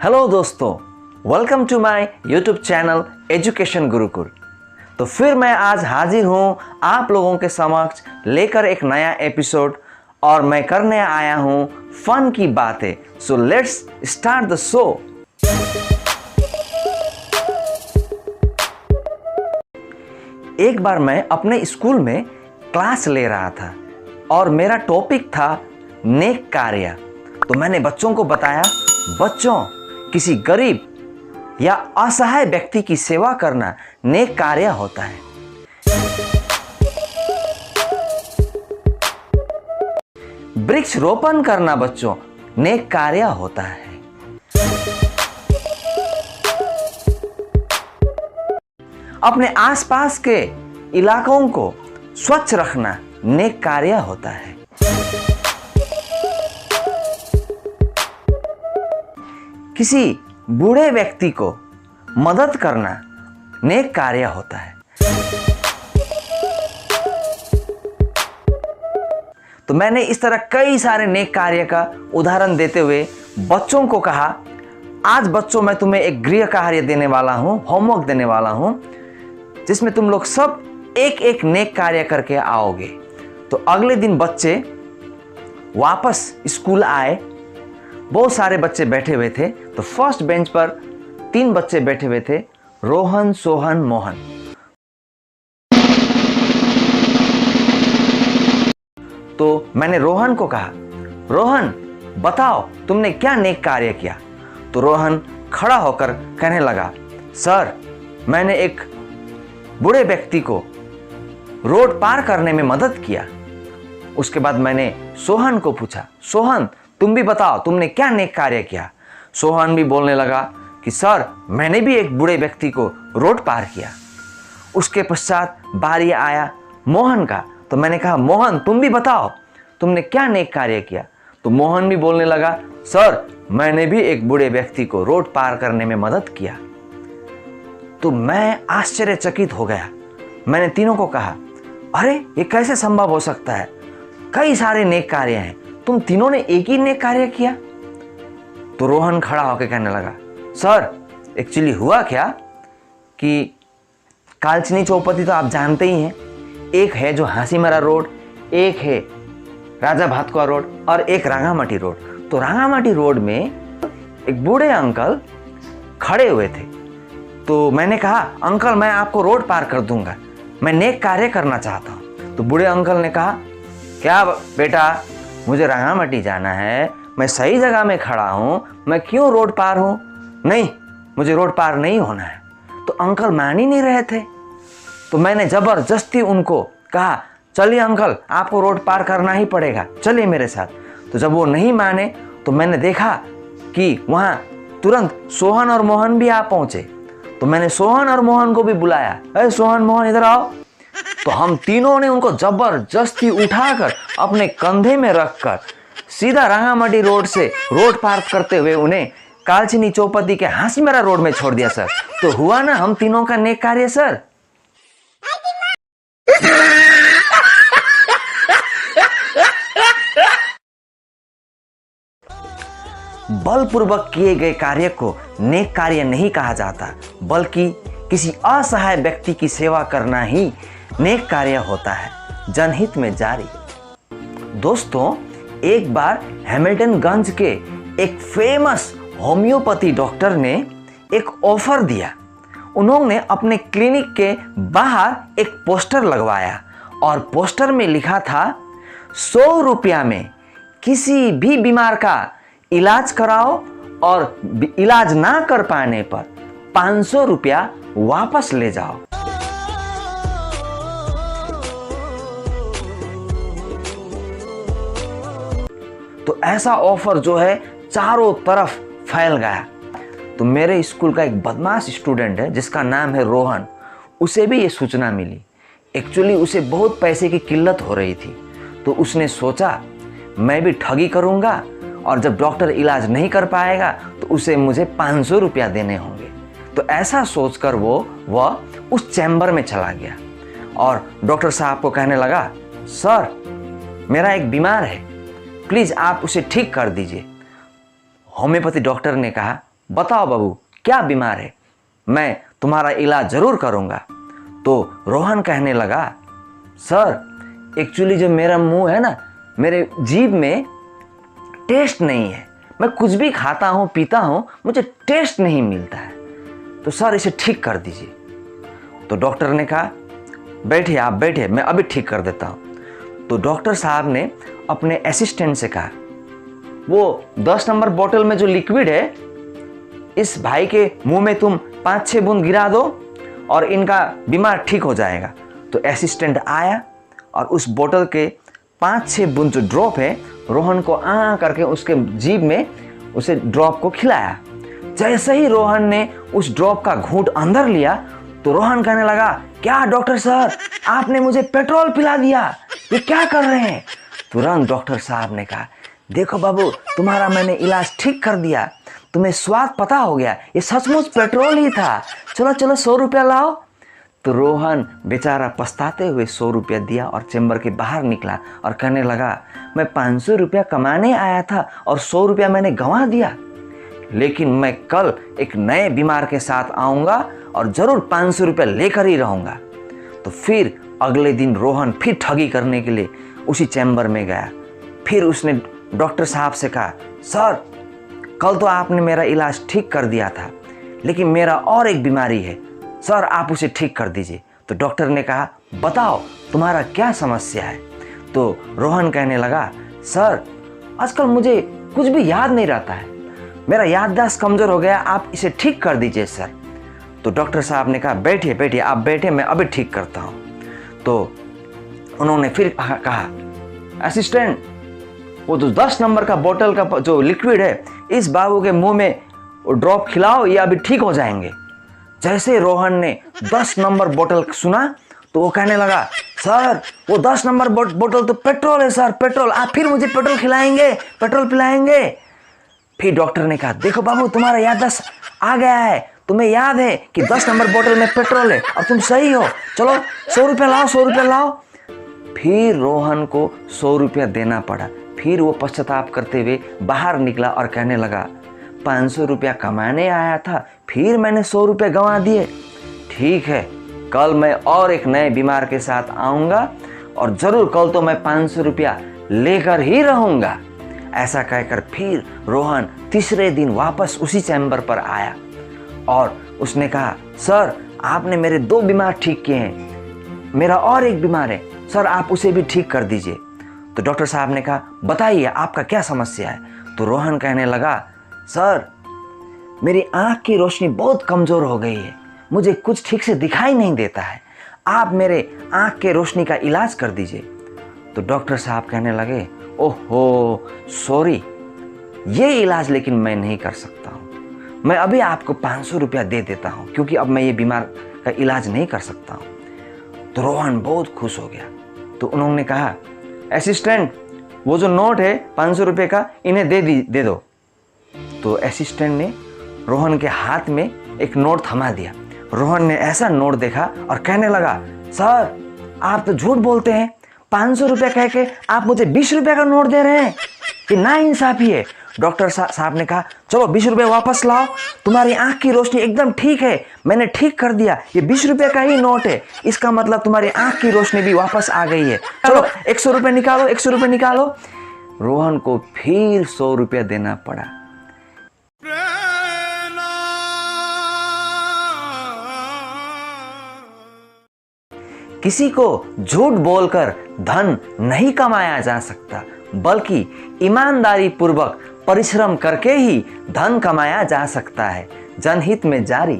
Hello दोस्तों, welcome to my YouTube channel education Gurukul. तो फिर मैं आज हाजिर हूँ आप लोगों के समक्ष लेकर एक नया एपिसोड और मैं करने आया हूँ फन की बातें। So let's start the show. एक बार मैं अपने स्कूल में क्लास ले रहा था और मेरा टॉपिक था नेक कार्य। तो मैंने बच्चों को बताया, बच्चों किसी गरीब या असहाय व्यक्ति की सेवा करना नेक कार्य होता है। वृक्ष रोपण करना बच्चों नेक कार्य होता है। अपने आसपास के इलाकों को स्वच्छ रखना नेक कार्य होता है। किसी बूढ़े व्यक्ति को मदद करना नेक कार्य होता है। तो मैंने इस तरह कई सारे नेक कार्य का उदाहरण देते हुए बच्चों को कहा, आज बच्चों मैं तुम्हें एक गृह कार्य देने वाला हूं, होमवर्क देने वाला हूं, जिसमें तुम लोग सब एक एक नेक कार्य करके आओगे। तो अगले दिन बच्चे वापस स्कूल आए। बहुत सारे बच्चे बैठे हुए थे। तो फर्स्ट बेंच पर 3 बच्चे बैठे हुए थे, रोहन, सोहन, मोहन। तो मैंने रोहन को कहा, रोहन बताओ तुमने क्या नेक कार्य किया। तो रोहन खड़ा होकर कहने लगा, सर मैंने एक बूढ़े व्यक्ति को रोड पार करने में मदद किया। उसके बाद मैंने सोहन को पूछा, सोहन तुम भी बताओ तुमने क्या नेक कार्य किया। सोहन भी बोलने लगा कि सर मैंने भी एक बूढ़े व्यक्ति को रोड पार किया। उसके पश्चात बारी आया मोहन का। तो मैंने कहा, मोहन तुम भी बताओ तुमने क्या नेक कार्य किया। तो मोहन भी बोलने लगा, सर मैंने भी एक बूढ़े व्यक्ति को रोड पार करने में मदद किया। तो मैं आश्चर्यचकित हो गया। मैंने तीनों को कहा, अरे ये कैसे संभव हो सकता है, कई सारे नेक कार्य हैं, तुम तीनों ने एक ही नेक कार्य किया। तो रोहन खड़ा होकर कहने लगा, सर एक्चुअली हुआ क्या कि कालचिनी चौपती तो आप जानते ही हैं, एक है जो हासीमारा रोड, एक है राजा भातकुआ रोड और एक रांगामाटी रोड। तो रांगामाटी रोड में एक बूढ़े अंकल खड़े हुए थे। तो मैंने कहा, अंकल मैं आपको रोड पार कर दूंगा, मैं नेक कार्य करना चाहता हूँ। तो बूढ़े अंकल ने कहा, क्या बेटा मुझे रांगामाटी जाना है, मैं सही जगह में खड़ा हूँ, मैं क्यों रोड पार हूँ, नहीं मुझे रोड पार नहीं होना है। तो अंकल मान ही नहीं रहे थे। तो मैंने जबरदस्ती उनको कहा, चलिए अंकल आपको रोड पार करना ही पड़ेगा, चलिए मेरे साथ। तो जब वो नहीं माने तो मैंने देखा कि वहाँ तुरंत सोहन और मोहन भी आ पहुँचे। तो मैंने सोहन और मोहन को भी बुलाया, अरे सोहन मोहन इधर आओ। तो हम तीनों ने उनको जबरदस्ती उठाकर अपने कंधे में रखकर सीधा रांगामाटी रोड से रोड पार करते हुए उन्हें कालचिनी चौपती के हासीमारा रोड में छोड़ दिया सर। तो हुआ ना हम तीनों का नेक कार्य सर। बलपूर्वक किए गए कार्य को नेक कार्य नहीं कहा जाता, बल्कि किसी असहाय व्यक्ति की सेवा करना ही नेक कार्य होता है। जनहित में जारी। दोस्तों एक बार हैमिल्टनगंज के एक फेमस होम्योपैथी डॉक्टर ने एक ऑफर दिया। उन्होंने अपने क्लिनिक के बाहर एक पोस्टर लगवाया और पोस्टर में लिखा था, 100 रुपया में किसी भी बीमार का इलाज कराओ और इलाज ना कर पाने पर 500 रुपया वापस ले जाओ। तो ऐसा ऑफर जो है चारों तरफ फैल गया। तो मेरे स्कूल का एक बदमाश स्टूडेंट है जिसका नाम है रोहन, उसे भी ये सूचना मिली। एक्चुअली उसे बहुत पैसे की किल्लत हो रही थी। तो उसने सोचा मैं भी ठगी करूंगा और जब डॉक्टर इलाज नहीं कर पाएगा तो उसे मुझे 500 रुपया देने होंगे। तो ऐसा सोचकर वह उस चैम्बर में चला गया और डॉक्टर साहब को कहने लगा, सर मेरा एक बीमार है, प्लीज़ आप उसे ठीक कर दीजिए। होम्योपैथी डॉक्टर ने कहा, बताओ बाबू क्या बीमार है, मैं तुम्हारा इलाज ज़रूर करूँगा। तो रोहन कहने लगा, सर एक्चुअली जो मेरा मुंह है ना, मेरे जीभ में टेस्ट नहीं है, मैं कुछ भी खाता हूँ पीता हूँ मुझे टेस्ट नहीं मिलता है, तो सर इसे ठीक कर दीजिए। तो डॉक्टर ने कहा, बैठिए आप बैठिए, मैं अभी ठीक कर देता हूँ। तो डॉक्टर साहब ने अपने असिस्टेंट से कहा, वो 10 नंबर बोतल में जो लिक्विड है इस भाई के मुंह में तुम 5-6 बूंद गिरा दो और इनका बीमार ठीक हो जाएगा। तो असिस्टेंट आया और उस बोतल के 5-6 बूंद जो ड्रॉप है रोहन को करके उसके जीभ में उसे ड्रॉप को खिलाया। जैसे ही रोहन ने उस ड्रॉप का घूंट अंदर लिया तो रोहन कहने लगा, क्या डॉक्टर सर आपने मुझे पेट्रोल पिला दिया, ये क्या कर रहे हैं। तुरंत डॉक्टर साहब ने कहा, देखो बाबू तुम्हारा मैंने इलाज ठीक कर दिया, तुम्हें स्वाद पता हो गया, ये सचमुच पेट्रोल ही था, चलो चलो 100 रुपया लाओ। तो रोहन बेचारा पछताते हुए 100 रुपया दिया और चैम्बर के बाहर निकला और कहने लगा, मैं 500 रुपया कमाने आया था और 100 रुपया मैंने गंवा दिया, लेकिन मैं कल एक नए बीमार के साथ आऊँगा और ज़रूर 500 रुपया लेकर ही रहूँगा। तो फिर अगले दिन रोहन फिर ठगी करने के लिए उसी चैम्बर में गया। फिर उसने डॉक्टर साहब से कहा, सर कल तो आपने मेरा इलाज ठीक कर दिया था, लेकिन मेरा और एक बीमारी है, सर आप उसे ठीक कर दीजिए। तो डॉक्टर ने कहा, बताओ तुम्हारा क्या समस्या है। तो रोहन कहने लगा, सर आजकल मुझे कुछ भी याद नहीं रहता है, मेरा याददाश्त कमज़ोर हो गया, आप इसे ठीक कर दीजिए सर। तो डॉक्टर साहब ने कहा, बैठिए बैठिए आप बैठे, मैं अभी ठीक करता हूँ। तो उन्होंने फिर कहा, असिस्टेंट वो जो 10 नंबर का बोतल का जो लिक्विड है इस बाबू के मुंह में वो ड्रॉप खिलाओ, ये अभी ठीक हो जाएंगे। जैसे रोहन ने 10 नंबर बोतल सुना तो वो कहने लगा, सर वो 10 नंबर बोतल तो पेट्रोल है सर, पेट्रोल, आप फिर मुझे पेट्रोल खिलाएंगे, पेट्रोल पिलाएंगे। फिर डॉक्टर ने कहा, देखो बाबू तुम्हारा याददाश्त आ गया है, तुम्हें याद है कि 10 नंबर बोतल में पेट्रोल है और तुम सही हो, चलो 100 रुपया लाओ, 100 रुपया लाओ। फिर रोहन को 100 रुपया देना पड़ा। फिर वो पश्चाताप करते हुए बाहर निकला और कहने लगा, 500 रुपया कमाने आया था, फिर मैंने 100 रुपये गंवा दिए। ठीक है, कल मैं और एक नए बीमार के साथ आऊँगा और ज़रूर कल तो मैं 500 रुपया लेकर ही रहूँगा। ऐसा कहकर फिर रोहन तीसरे दिन वापस उसी चैम्बर पर आया और उसने कहा, सर आपने मेरे 2 बीमार ठीक किए हैं, मेरा और एक बीमार है, सर आप उसे भी ठीक कर दीजिए। तो डॉक्टर साहब ने कहा, बताइए आपका क्या समस्या है। तो रोहन कहने लगा, सर मेरी आँख की रोशनी बहुत कमज़ोर हो गई है, मुझे कुछ ठीक से दिखाई नहीं देता है, आप मेरे आँख के रोशनी का इलाज कर दीजिए। तो डॉक्टर साहब कहने लगे, ओहो सॉरी, ये इलाज लेकिन मैं नहीं कर सकता हूँ, मैं अभी आपको 500 रुपया दे देता हूँ क्योंकि अब मैं ये बीमार का इलाज नहीं कर सकता हूँ। तो रोहन बहुत खुश हो गया। तो उन्होंने कहा, असिस्टेंट वो जो नोट है 500 रुपये का, इन्हें दे दो। तो असिस्टेंट ने रोहन के हाथ में एक नोट थमा दिया। रोहन ने ऐसा नोट देखा और कहने लगा, सर आप तो झूठ बोलते हैं, 500 रुपया कह के आप मुझे 20 रुपये का नोट दे रहे हैं, ये नाइंसाफी है। डॉक्टर साहब ने कहा, चलो 20 रुपये वापस लाओ, तुम्हारी आंख की रोशनी एकदम ठीक है, मैंने ठीक कर दिया, ये 20 रुपये का ही नोट है, इसका मतलब तुम्हारी आंख की रोशनी भी वापस आ गई है, चलो 100 रुपये निकालो, 100 रुपये निकालो। रोहन को फिर 100 रुपया देना पड़ा। किसी को झूठ बोलकर धन नहीं कमाया जा सकता, बल्कि ईमानदारी पूर्वक परिश्रम करके ही धन कमाया जा सकता है। जनहित में जारी।